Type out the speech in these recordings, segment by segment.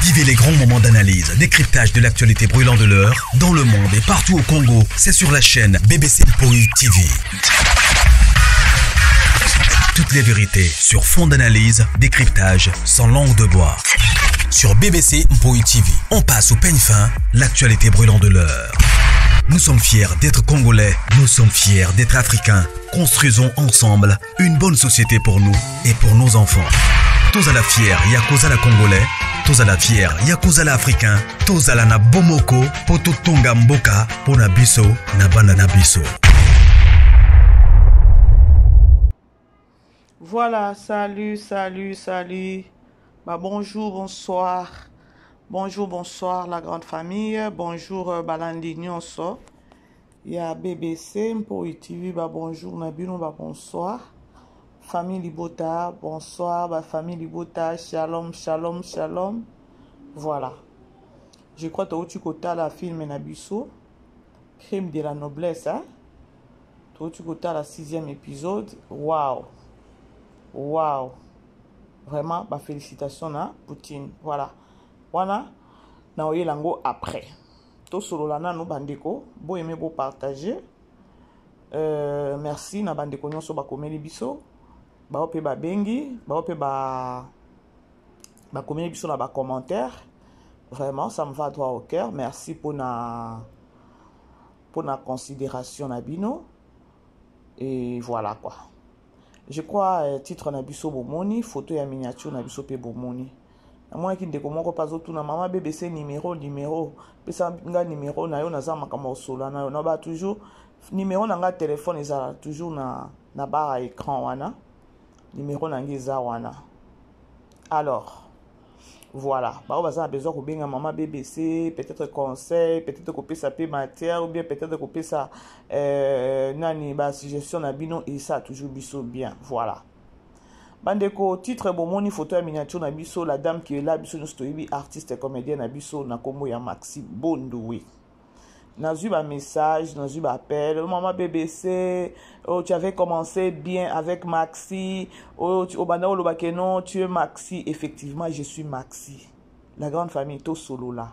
Vivez les grands moments d'analyse, décryptage de l'actualité brûlante de l'heure, dans le monde et partout au Congo. C'est sur la chaîne BBC Mpoi TV. Toutes les vérités sur fond d'analyse, décryptage, sans langue de bois. Sur BBC Mpoi TV, on passe au peigne fin, l'actualité brûlante de l'heure. Nous sommes fiers d'être Congolais, nous sommes fiers d'être Africains. Construisons ensemble une bonne société pour nous et pour nos enfants. Tous à la fière, Yakozala Congolais. Tous à la fière, Yakozala Africain. Tous à la na bomoko, poto tonga mboka, pona biso, na banda na biso. Voilà, salut. Bonjour, bonsoir. Bonjour, bonsoir la grande famille. Bonjour Balandi Nyonso. Il y a BBC Mpoi TV. Bonjour Nabino, bonsoir. Famille Libota, bonsoir. Famille Libota, shalom. Voilà. Je crois que tu as la film Nabiso. Crime de la noblesse. Hein? Tu as la 6e épisode. Waouh. Vraiment, félicitations à Poutine. Voilà. Na oye lango après. To solo lana no bandeko, bo aimer bo partager. Merci na bandeko nyonso ba komeli biso. Ba ope ba bengi, ba ope ba komeli biso na ba commentaire. Vraiment, ça me va droit au cœur. Merci pour na considération na bino. Et voilà quoi. Je crois titre na biso bomoni, photo ya miniature na biso pe bomoni. Moi qui ndeko moko pazo tuna mama BBC numéro pesa nga numéro na yo naza makambo solo na yo na ba toujours numéro na nga téléphone ezala toujours na barre à écran wana numéro na ngeza wana. Alors voilà, baza besoin ko benga mama BBC, peut-être conseil, peut-être ko pesa pe matière ou bien peut-être ko pesa nani ba suggestion na bino et ça toujours biso bien. Voilà. Bandeko, titre bomoni photo ya miniature na biso, la dame qui est là, biso nous artiste et comédienne na biso na kombo ya Maxi Bondoué. Nazu ba message, nazu ba appel, maman BBC, oh tu avais commencé bien avec Maxi, oh banda lo bakeno, tu es Maxi, effectivement je suis Maxi. La grande famille to solo là.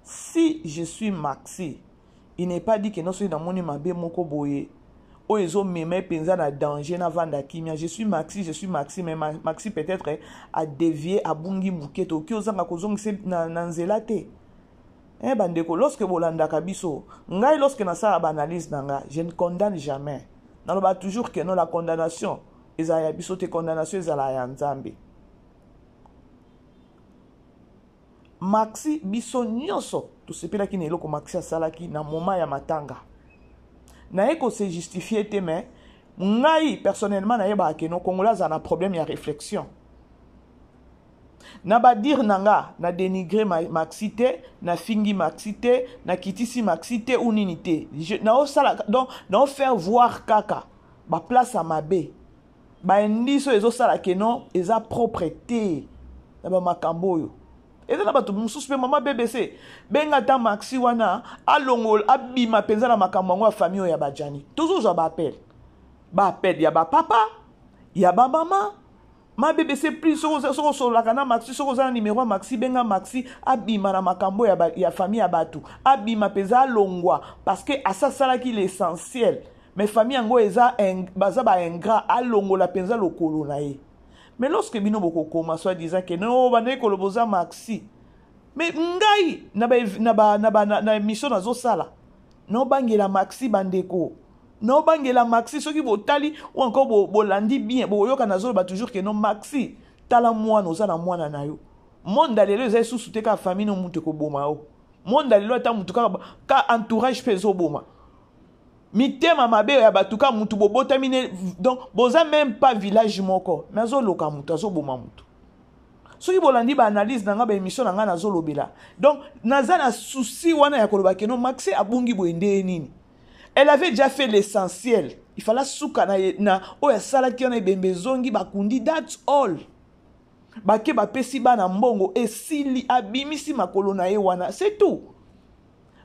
Si je suis Maxi, il n'est pas dit que non suis dans mon mabe moko boye. Oezo meme penza na danger na vanda kimia. Je suis Maxi, mais Maxi peut-être a dévié à bungi muketo ki ozanga kozongise na nzela te. Bandeko, lorsque bolanda kabiso, ngai lorsque na sa analyse nanga, je ne condamne jamais. Naloba toujours que non la condamnation, ezaya biso te condamnation ezala ya nzambe. Maxi biso nyonso, to sepela ki neloko Maxi asalaki na moment ya matanga. Na eko se justifier te mais ngai personnellement na yeba ke no Congolais za na problème ya réflexion. Na ba dire nanga na dénigrer Maxi te, na fingi Maxi te, na kitisi Maxi te ou nini te. Na o sala donc na faire voir kaka ba place à mabe. Ba ndiso ezo sala ke non eza propreté na ba makambo yo. Et là batu mususu mama BBC benga ta Maxi wana alongol abima penza na makambo ya famille ya bajani toujours za ba appel ya ba papa ya ba mama ma BBC plus so la kana Maxi so za numéro Maxi benga Maxi abima na makambo ya famille ya batu abima penza alongwa parce que asasala ki l'essentiel mais famille ngo eza baza ba ingrat alongola penza lokolo na ye. Mais lorsque bino boko koma soit disant que non bande ko loboza Maxi mais ngai na mission nazo sala no bangela Maxi bandeko no bangela Maxi soki botali ou encore bolandi bien boyoka nazo ba toujours que non Maxi tala mwana ozala mwana na yo monde lelo eza sous te ka famille no mutu ko boma o monde lelo ata mutu ka entourage peso boma mitema mabe ya batuka mutu bobota mine donc boza même pas village moko mais azoloka mutu azoboma mutu soki bolandi ba analyse nanga ba émission nanga nazolobela donc naza na souci wana ya koloba ke no Maxi abungi boende nini. Elle avait déjà fait l'essentiel, il fallait souka na oya sala ki na bembezongi bakundi, that's all. Bake ba pesi bana mbongo esili abimisi makolo na ye wana, c'est tout.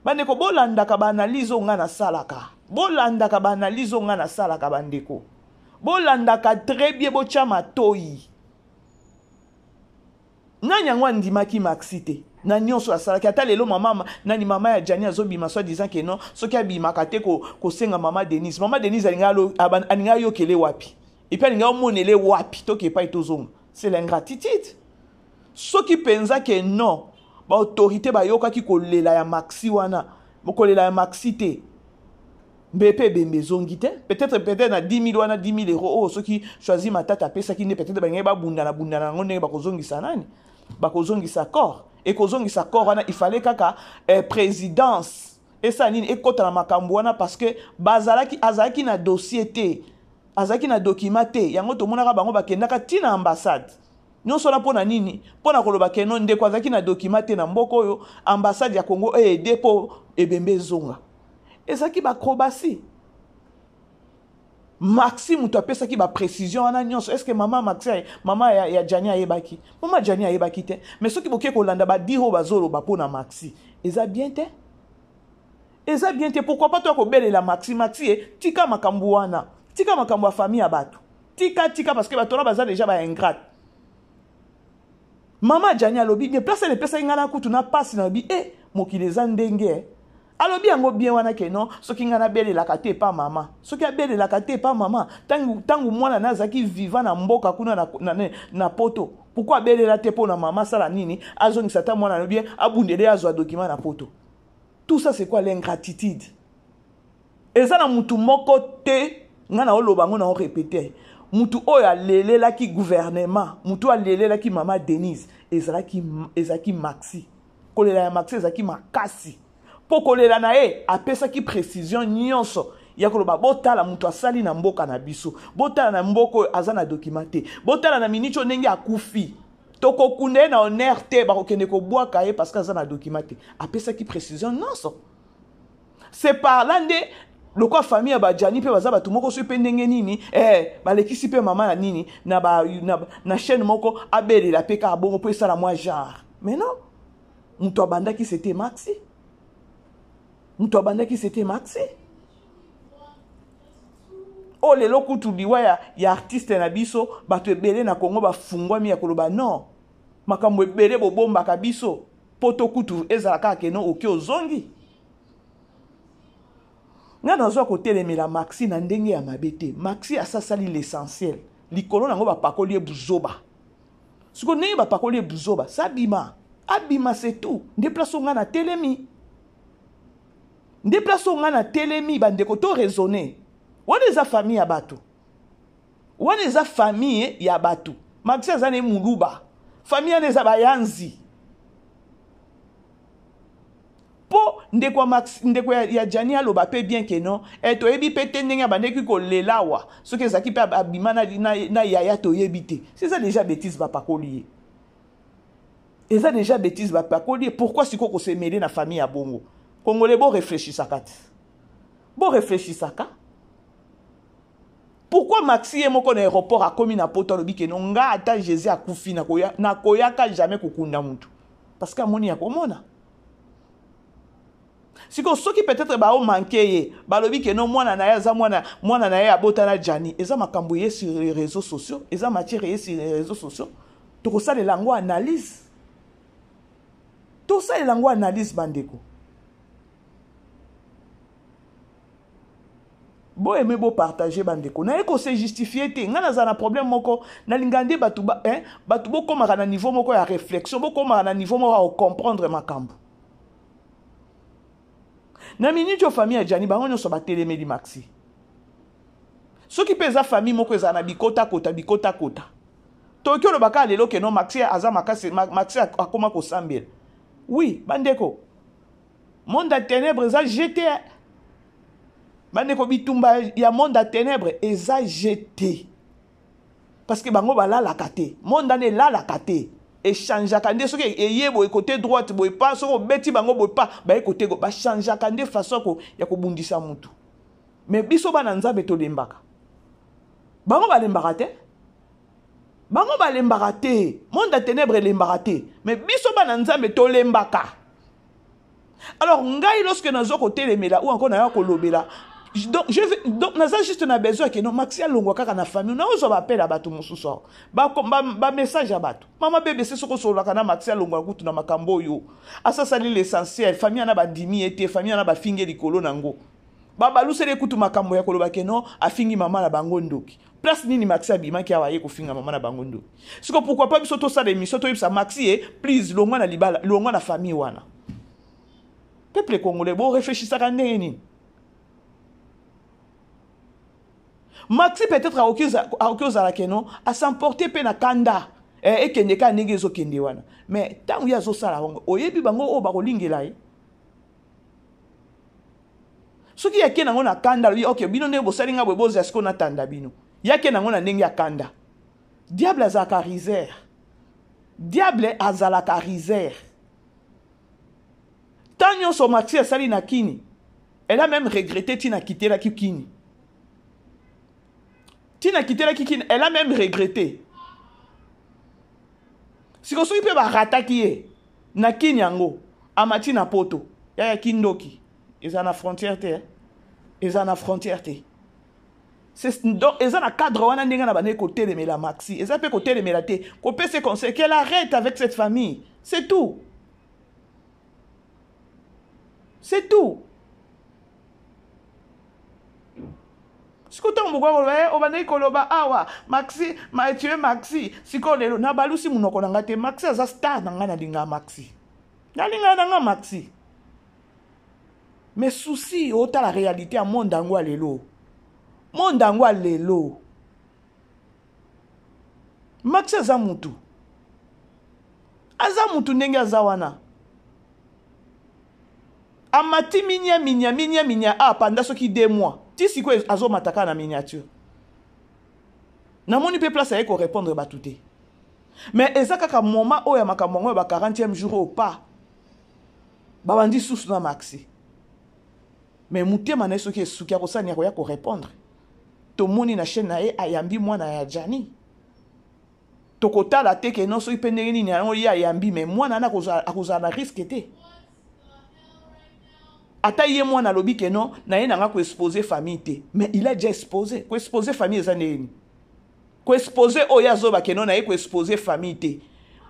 Bandeko bolandaka ba analyse nga na salaka. Bolandaka ba analyse nga na salaka bandeko. Bolandaka très bien bocha matoyi. nani yango andimaki maxite na nyonso asalaki ata lelo mama nani mama ya Jani azobima so disant que non soki abimaka te kosenga mama Denise alinga yokele wapi et puis alinga omonele wapi tokepa etozonga c'est l'ingratitude soki penza que non ba autorité bayokaki kolela ya maxi wana kolela ya maxi te mbepe bembezongi te peut-être na 10 000 wana 10 000 euros oh soki choisi matata pesa ki ne peut-être ba ngeba bundana ngo ndenge bakozongisa nani bakozongisa corps et kozongisa corps wana il fallait kaka présidence et ça nini ekota na makambo wana parce que azalaki na dossier te azalaki na document te yango tomonaka bango bakendaka tina ambassade nyonso na pona nini pona koloba keno ndeko azalaki na document te na mboko oyo ambassade ya Congo aide po ebembe zonga ezaki bakrobasi Maxi mutu apesaki ba précision wana nyonso est-ce que mama ya Jani ayebaki mama Jani ayebaki te mais soki boke kolanda ba diro bazolo ba pona Maxi eza bien te pourquoi pas toi ko belela Maxi tika makambo wana tika makambo ya famille ya bato tika parce que bato na baza déjà ba ingrat mama Jani alobi bien place le pesa ngana kutu na passe na bi mokile za ndenge alobi yango bien wana ke non soki ngana belelaka te pa mama soki abelelaka te pa mama tangu mwana nazaki vivant na mboka kuna na poto pourquoi belela te po na mama sala nini azongisa ta mwana bien abundele azwa document na poto tout ça c'est quoi l'ingratitude eza na mutu moko te ngana oloba ngo na répéter mutu oyo alelelaki gouvernement mutu alelelaki mama Denise ezaki maxi kolela ya maxi ezaki makasi pokolela na apesaki précision nyonso ya koloba botala mutu asali na mboka na biso botala na mboko azana documenté botala na minicho ndenge akufi tokokunde na honneur te bakokende kobwaka parce que azana documenté apesaki précision nyonso c'est par là nde loko famille ya Jani pe baza batu moko so pe ndenge nini balekisi pe mama na nini na chaîne moko abelela pe ka bongo pe sala moi genre mais non mutu abandaki c'était Maxi mutu abandaki c'était Maxi o lelo kutu liwa ya artiste na biso bato ebele na Congo bafungwami ya koloba non makambo ebele bobombaka biso poto kutu ezalaka keno oke ozongi nga nazwa kotelemela Maxi na ndenge ya mabete Maxi asasali l'essentiel likolo nango bapakoli buzoba siko ndenge bapakoli buzoba sabima abima c'est tout ndeplaso nga na telemi Déplaçons na telemi bandeko to raisonner. Wana eza famille ya bato. Wana eza famille ya bato. Maxi azane muluba. Famille eza bayanzi. Po ndeko ya Jani aloba pe bien que non. To yebi pe tendenga bandeki ko lelawa. Soki ezaki pe abima na yaya to yebite. C'est ça déjà bêtise ba pakolier. Et ça déjà bêtise ba pakolier. Pourquoi siko ko se mêler na famille ya bongo? Congolais, bon réfléchissaka. Bon réfléchissaka. Pourquoi Maxi et moko na aéroport a commis na poto lobi ke non nga ata Jésus a kufi na koyaka jamais kokunda mutu. Parce que amoni ya komona. Siko soki peut-être ba o manqué ba lobi ke non mwana na ya za mwana na ya abota na Jani. Eza makambo ye sur les réseaux sociaux, eza matière ye sur les réseaux sociaux. To ça les langues analyse. Tout ça les langues analyse bandeko. Bo aimé bo partager bandeko na eko se justifier te ngana za na problème moko na lingande batu bo komaka na niveau moko ya réflexion bo komaka na niveau moko ya comprendre makambo na minute yo famille ya Jani bango nyonso batelemeli Maxi soki peza famille moko eza na bikota kota tokyo lo baka lelo ke no Maxi aza makasi Maxi akoma ko sambela oui bandeko monde à ténèbres a jeté bandeko bitumba ya monde à ténèbres eza jeté parce que bango balalaka te monde ane lalaka te echangeaka nde soki eyebo côté droite boye pas soko beti bango boye pas ba côté go ba changeaka nde façon ko ya kobundisa mutu mais biso bana nzambe tolembaka bango balembaka te monde à ténèbres lembaka te mais biso bana nzambe tolembaka alors ngai lorsque nazo kotelemela ou encore na ya kolobela Donc naza juste na besoin que non Maxi alongwa kaka na famille na ozo ba appel à bato mosusu ba message à bato mama bébé c'est soko solo kana Maxi alongwa kutu na makambo yo asa sali l'essentiel famille na ba dimi ete famille na ba finge likolo nango ba balusele kutu makambo ya koloba ke non afingi mama na bango ndoki place nini Maxi abima ki awaye ko finga mama na bango ndoki siko pourquoi pas biso to ça l'émission to yebisa Maxi please longwa na libala longwa na famille wana peuple congolais bo réfléchissaka ndenge nini Maxi peut-être à okioza kenon à s'emporter pe na kanda et kende ka ndenge zo kende wana mais tant ya zo sala hongo oyebi bango o ba kolingela soki ya kena ngona kanda lui OK bino ne bo salinga bo boza siko na tanda bino ya kena ngona ndenge ya kanda diable azaka rizer diable azalaka rizer tanyo so Maxi sali na kini elle a même regretté tina quitter la kini Tina quitté la kikine, elle a même regretté. Si on peut ba rataki na kinyango, amati na poto, ya kindoki, ils en a frontière te, ils en a frontière te. C'est donc ils en a cadre wana ndinga na bane côté de la Maxi, ils a peut côté de la te, qu'on peut se conseiller qu'elle arrête avec cette famille, c'est tout. C'est tout. Sikoto mugwa koloba obandai koloba awa Maxi ma tu es Maxi siko lelo na balusi munoko nanga te Maxi aza star nanga na linga Maxi na linga nanga Maxi mais souci ota la réalité à monde angwa lelo Maxi aza mutu ndenge aza wana amati minya pendant soki 2 mois ti siko azo mataka na miniature na moni pe place ayeko répondre batouté mais ezaka ka moment oya makambo ba 40e jour au pas babandi sous na Maxi mais mutema na soki esuki ya kosani ya ko répondre to moni na chaîne na ayambi mwana ya Jani to kotala te ke non so ipendenge ni na ya ayambi mais mwana na koza na risque te ata yé moi na lobi que non na ye nanga ko exposer famille te mais il a déjà exposé ko exposer famille za neni ko exposer oya zoba que non na ye ko exposer famille te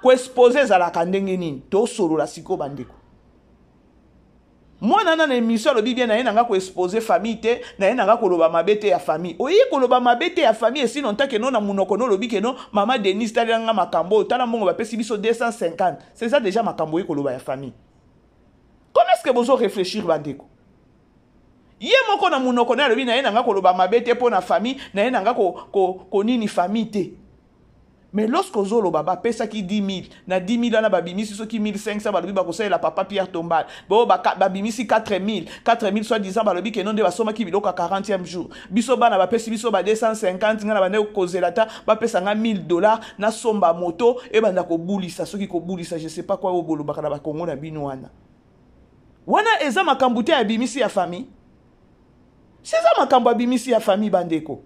ko exposer za la kandenge nini to solo la siko bandeko moi na émission lobi bien na ye nanga ko exposer famille te na ye nanga ko loba mabete ya famille oyi ko loba mabete ya famille et sinon tant que non na munoko no lobi que non mama Denise talanga makambo tala mongo ba pesi biso 250 c'est ça déjà makambo ko loba ya famille. Comment est-ce que vous réfléchir bandeko? Yé moko na munoko na lobi na ye nanga ko loba mabete po na famille na ye nanga ko nini famille te. Mais lorsque vous loba ba pesa ki 10 000 na 10 000 na babimisi so ki 1500 ba lobi ba ko la papa Pierre Tombal. Bo ba babimisi 4 000 soit disant ba lobi ke non de ba soma ki biloko 40e jour. Biso ba na ba pesi biso ba 250 ngana ba ne ko zelata ba pesa nga $1000 na somba moto e ba ndako bulisa so ki ko bulisa je sais pas quoi o bolo ba kana ba Kongo na bino wana. Wana eza makambo te ya bimisi ya famille. C'est ça makambo ya bimisi ya famille bandeko.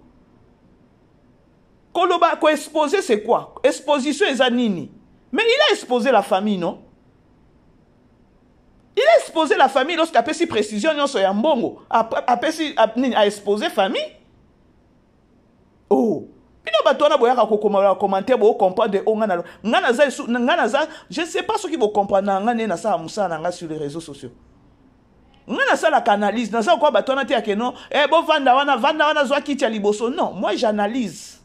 Koloba ko exposer c'est quoi? Exposition eza nini? Mais il a exposé la famille non? Il a exposé la famille lorsqu'il a fait précision nyonso ya mbongo. A exposé famille. Oh. Pino batona boyaka ko commenter bo comprendre ngana za je sais pas ce qui vont comprendre ngana na sa musa na sur les réseaux sociaux. Ngana ça la canalise na ça quoi batona te ke non bo vanda wana zwa kiti ya liboso non moi j'analyse.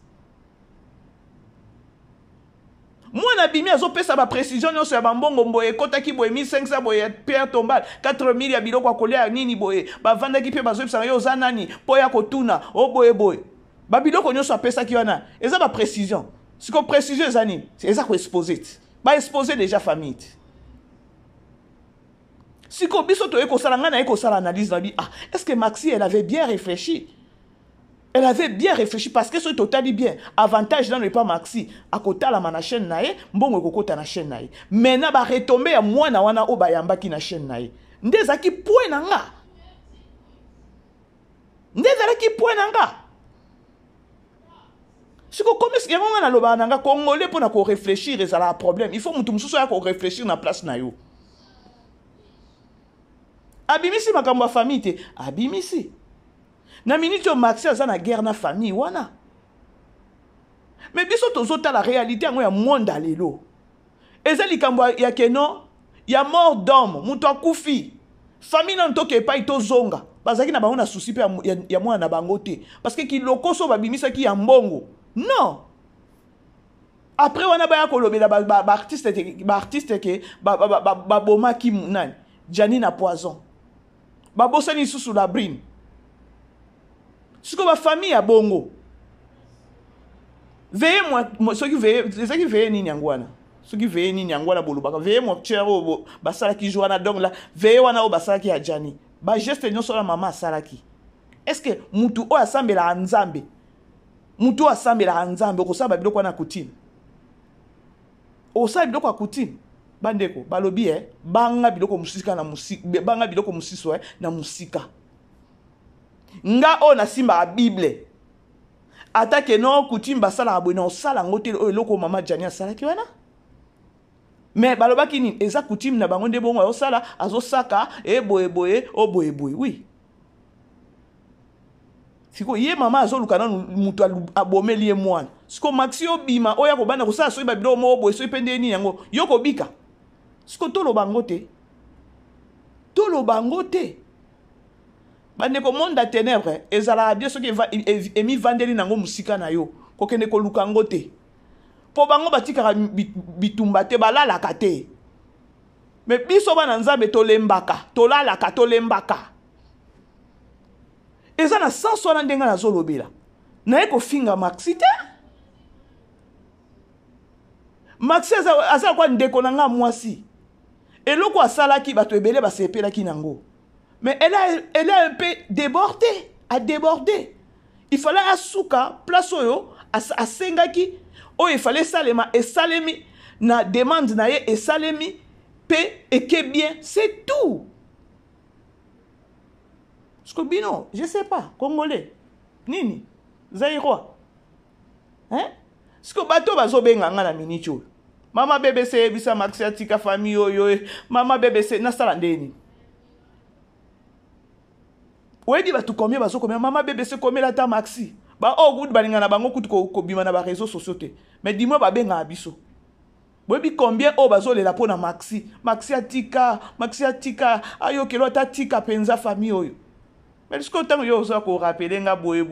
Moi na bimi azo pesa ba précision nyonso ya bambongo mboye kota ki boye 1500 boye Pierre Tombal 4000 ya biloko akolia nini boye ba vanda ki pe bazo pesa yo zanani po ya kotuna o boye ba biloko nyonso apesa ki wana eza ba précision si ko précision ezani c'est eza ko exposer ba exposer déjà famille si ko biso to eko sala ngana eko sala analyse na bi est-ce que Maxi elle avait bien réfléchi? Elle avait bien réfléchi parce que ce total bien avantage dans le pas Maxi à côté la na chaîne nae mbongo kokota na chaîne nae maintenant ba retomber ya mwana wana o ba yamba ki na chaîne nae ndeza ki point nanga si ko comme si yango na loba nanga congolais pour na ko réfléchir et ça a un problème il faut mutu mususu ya ko réfléchir na place na yo abimisi makambo ya famille te abimisi Na minute Maxi aza na guerre na famille wana. Mais biso tozota la réalité yango ya monde alelo. Eza likambo ya keno ya mort d'homme, muto akufi. Famille na ntoke pa ito zonga. Bazaki na bango na souci pe ya mwana na bango te. Parce que ki lokoso babimisa ki ya mbongo. Non. Après wana ba ya kolobela ba artiste ke ba boma ki nani. Jani na poison. Ba bosani sous la brine. Siko ba famille ya bongo. Veye moi ceux qui veillent ni nyangwana. Ceux qui veillent ni nyangwana bolubaka. Veye moi chero basala ki joana donc là veye wana o basala ki ya Jani. Ba geste nyonso la mama salaki. Est-ce que mutu o asambela nzambe? Mutu asambela nzambe ko saba biloko na kutine. O saba biloko kutine. Bandeko balobi banga biloko musika na musika banga biloko musiso na musika. Nga o na simba a Bible. Atake no kutimba sala abona osala ngote eloko mama Jani asala ki wana. Mais baloba kini eza kutim na bango nde bongo osala azosaka boye oui. Siko ye mama azoluka na mutu abomeli ye mwana. Siko Maxi obima oya ko bana ko sala so ba bilo mo boye so pende ni yango yoko bika. Siko tolo bangote. Tolo bangote. Bande ko monde à ténèbres ezala bien ce qui va emi vandeli nango musika na yo ko kende ko luka ngote po bango batika bitumba te balala kate mais biso bana nzambe tolembaka tolala ka tolembaka ezana sans sona ndenga na zolobela na eko finga Maxi te Maxi asa kwa ndeko nanga mwasi eloko asalaki bato ebele basepelaki nango. Mais elle a un peu débordé, a débordé. Il fallait à souka, place oyo, à sengaki, oh il fallait salema, et salemi, na demande na ye, et salemi, paix, et que bien, c'est tout. Skobino, je sais pas, Congolais, Nini, Zaïrois, hein? Skobato bazo benga na minicho. Mama bébé c'est bisa Maxi atika famille yo, mama bébé c'est na salandeni. Ouais dit ba tout combien baso combien maman bébé c'est combien la ta Maxi ba oh good balinga na bango kutu ko bima na ba réseaux sociaux te mais dis-moi ba benga abiso ouais bi combien oh baso le la pona Maxi atika ayo kelo ta tika penza famille oyo mais est-ce que tant yo ça ko rappeler nga boye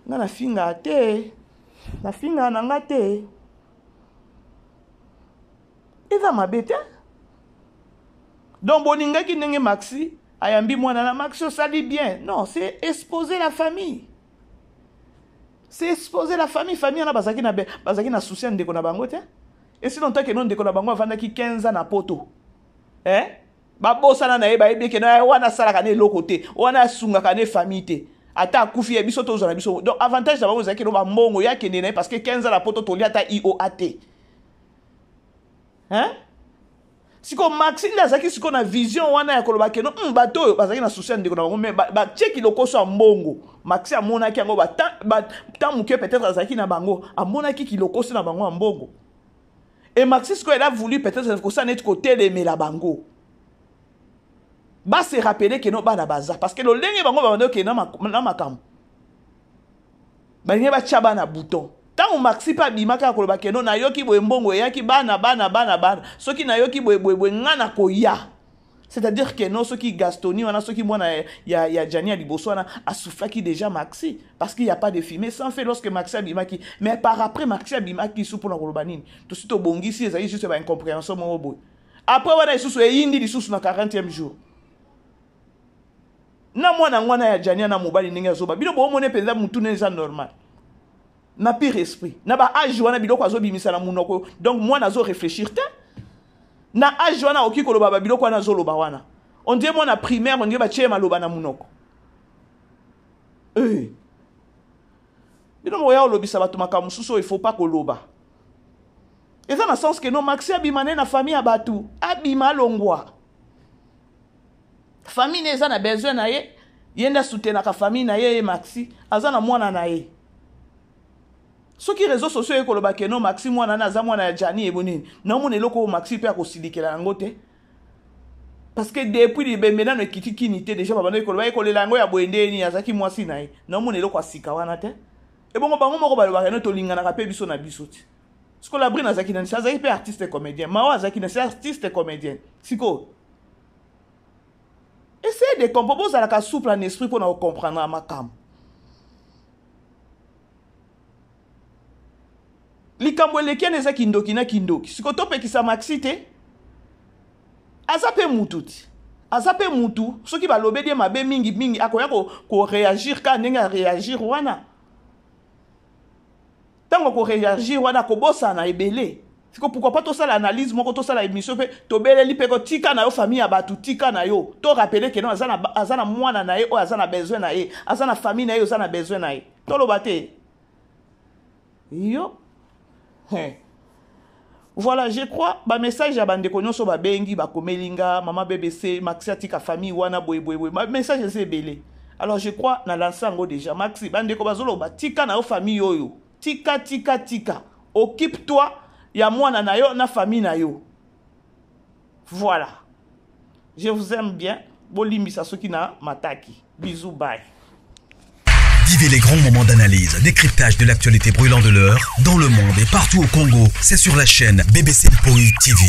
na finga te na finga na ngate eza mabete donc boninga ki ndenge Maxi ayambi mwana na Maxi ça dit bien. Non, c'est exposer la famille. C'est exposer la famille. Famille na bazaki na souci ndeko na bango te. Et sinon tant que non ndeko na bango avanda ki 15 ans na poto. Ba bosana na yeba yebe ke na wana sala ka ne lokote. Wana sunga ka ne famille te. Ata kufi e biso tozo na biso. Donc avantage na bango zaki no ba mbongo ya kende na parce que 15 ans na poto to liata IOAT. Siko Maxi ndazaki siko na vision wana ya koloba keno bato bazaki na souci ndeko na bango mais ba cheki lokoso ya mbongo Maxi amona ki yango ba tant muke peut-être azaki na bango amona ki lokoso na bango ya mbongo et Maxi siko elle a voulu peut-être que ça net côté les la bango ba se rappeler que no ba na baza parce que lo lenge bango ba ndo ke na makam ba nye ba chaba na bouton. Tant Maxi pa bimaka koloba keno na yoki boye mbongo yaki bana soki na yoki boye ngana koya. C'est-à-dire que non soki Gastoni wana soki mwana ya Jani liboso wana asufaki déjà Maxi parce qu'il y a pas de fumée sans fait lorsque Maxi abimaki mais par après Maxi abimaki sous pour na koloba nini to sito bongisi ezali juste ba incompréhension mo boy après wana isusu eyindi lisusu na 40e jour na mwana ya Jani na mobali ninga zoba bino bo mone penza mutu neza normal. Na pire esprit na ba âge wana biloko azobimisa na munoko donc moi nazo réfléchir te na âge wana okiko loba ba biloko wana zo loba wana on dit moi na primaire on dit ba chema loba na munoko bino mo ya lobisa bato makamususo il faut pas ko loba et ça dans sens que non Maxi abimane na famille ya batu abima longwa famille neza na besoin na ye yenda soutenir ka famille na ye Maxi azana mwana na ye. Ceux qui réseaux sociaux et koloba ke non Maxi mwana na za mwana ya Jani ebonini. Na mona eloko Maxi pe akosidikela ngote. Parce que depuis les bemena ne kiti kinité déjà babana ekolo ekolo lango ya boende ni azaki mwasi na ye. Na monelo kwa sika wana te. Et bon bango moko balobaka no tolingana ka pe biso na biso ti. Siko la brina azaki na azaki pe artiste et comédien. Mao azaki na c'est artiste et comédien. Siko. Essayez de comprendre ça la souple en esprit pour nous comprendre ma cam. Likambo leki neza kindoki na kindoki. Siko tope ki sa maxite. Azape mututi. Azape mutu. Ce qui va l'obédir ma be mingi mingi. Akoya ko réagir quand nenga réagir wana. Tant qu'on réagir wana ko bossa na ebele. Siko pourquoi pas tout ça l'analyse moko tout ça la émission fait to bele li peko tika na yo famille abatu tika na yo. To rappeler que non azana mwana na ye o azana besoin na ye. Azana famille na ye azana besoin na ye. To lo bate. Yo. Voilà, je crois, ba message à bande konyoso ba bengi ba komelinga, maman BBC, Maxi atika famille wana boy. Ba message c'est belé. Alors je crois na lansango déjà Maxi bande ko bazolo ba tika na yo famille yoyo. Tika. Occupe-toi ya mwana na yo na famille na yo. Voilà. Je vous aime bien. Bolimbisa soki na mataki. Bisous, bye. Vivez les grands moments d'analyse, décryptage de l'actualité brûlante de l'heure, dans le monde et partout au Congo. C'est sur la chaîne BBC Mpoi TV.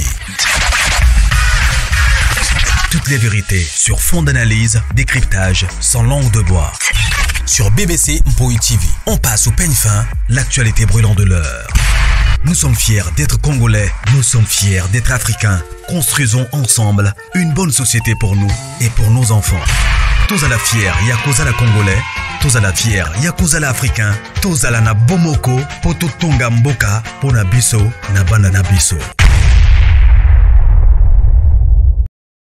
Toutes les vérités sur fond d'analyse, décryptage sans langue de bois. Sur BBC Mpoi TV, on passe au peigne fin l'actualité brûlante de l'heure. Nous sommes fiers d'être Congolais, nous sommes fiers d'être Africains. Construisons ensemble une bonne société pour nous et pour nos enfants. Tous à la fière, Yakoza la Congolais. Tous à la fière, Yakoza la Africain. Tous à la na bomoko, poto tonga mboka, pona biso, na bana na biso.